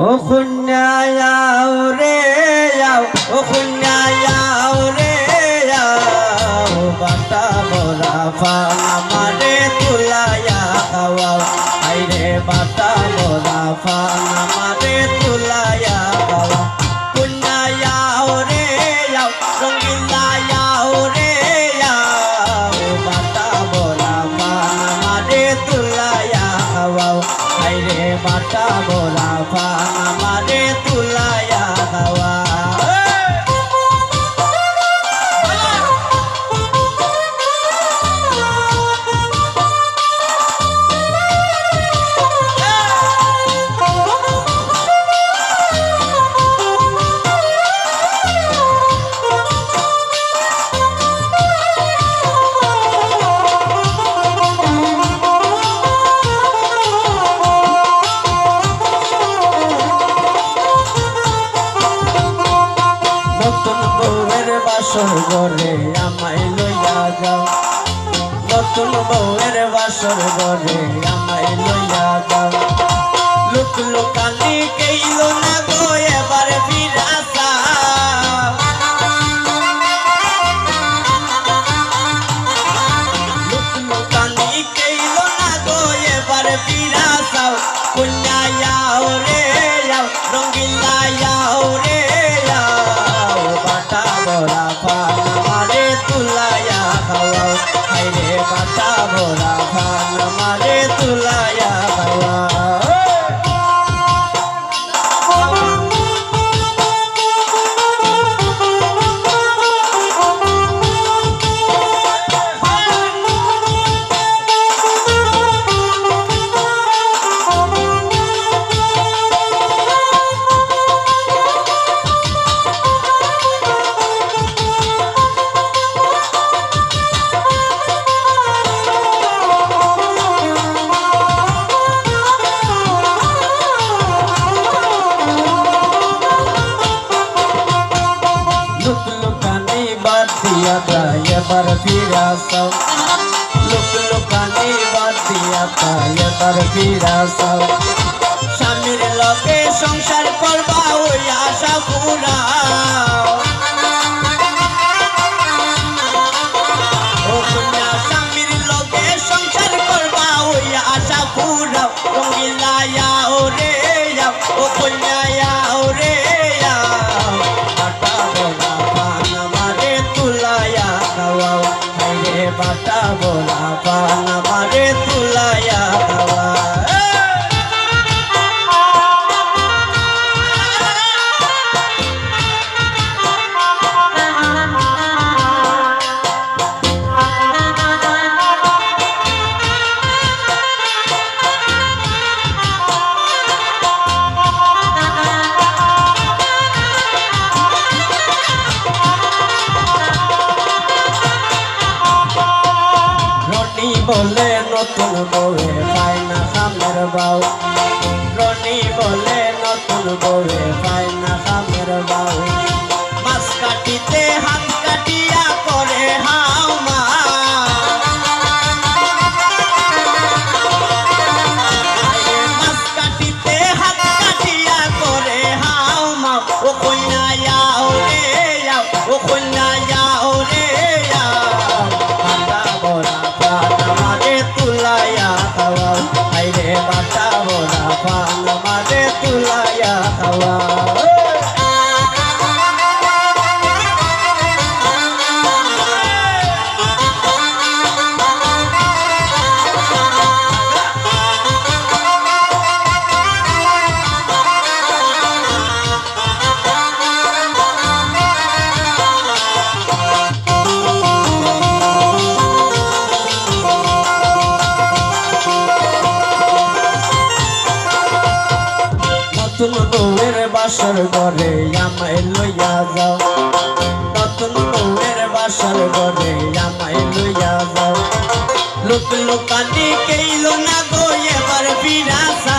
ও খুন্নায়াও রে যাও, ও খুন্নায়াও রে যাও, বাটা বড়া ফান আমারে তুলাইয়া খাওয়াও, আইরে বাটা বড়া ফান আমারে তুলাইয়া খাওয়াও। খুন্নায়াও রে যাও, রঙ্গিলায়াও রে যাও, বাটা বড়া ফান আমারে তুলাইয়া খাওয়াও, আইরে বাটা বড়া ফান আমারে তুলাইয়া খাওয়া। নতুন বউয়ের বাসর ঘরে আমায় লইয়া যাও, নতুন বউয়ের বাসর ঘরে আমায় লইয়া যাও। লুক লুকানি কেইল না গো এবার ফিরা যাও, লুক লুকানি কেইল না গো এবার ফিরা যাও। কন্যায়াও রে যাও, রঙ্গিলায়াও রে যাও, বাটা বড়া ফান আমারে তুলাইয়া খাওয়াও, আইরে বাটা বড়া ফান আমারে তুলাইয়া খাওয়াও। লুক লুকানি বাদ দিয়া তাই এবার ফিরা যাও, লুক লুকানি বাদ দিয়া তাই এবার ফিরা যাও। স্বামীর লগে সংসার করবা ওই আশা পুরাও, ও কন্যা স্বামীর লগে সংসার করবা ওই আশা পুরাও। রঙ্গিলায়াও রে যাও, ও কন্যায়াও রে যাও, বাটা বড়া ফান আমারে তুলাইয়া খাওয়াও, আইরে বাটা বড়া ফান আমারে তুলাইয়া খাওয়াও। রনি বলে নতুন বউয়ে পায় না খামের বাউ, রনি বলে নতুন বউয়ে পায় না খামের বাউ। মাছ কাটিতে হাত কাটিয়া করে হাওমা, মাছ কাটিতে হাত কাটিয়া করে হাওমা। ও কন্যায়াও রে যাও, ও কন্যায়াও রে যাও, বাটা বড়া ফান আমারে তুলাইয়া খাওয়াও, আইরে বাটা বড়া ফান আমারে তুলাইয়া খাওয়াও। নতুন বউয়ের বাসর ঘরে আমায় লইয়া যাও, নতুন বউয়ের বাসর ঘরে আমায় লইয়া যাও। লুক লুকানি কেইল না গো এবার ফিরা যাও,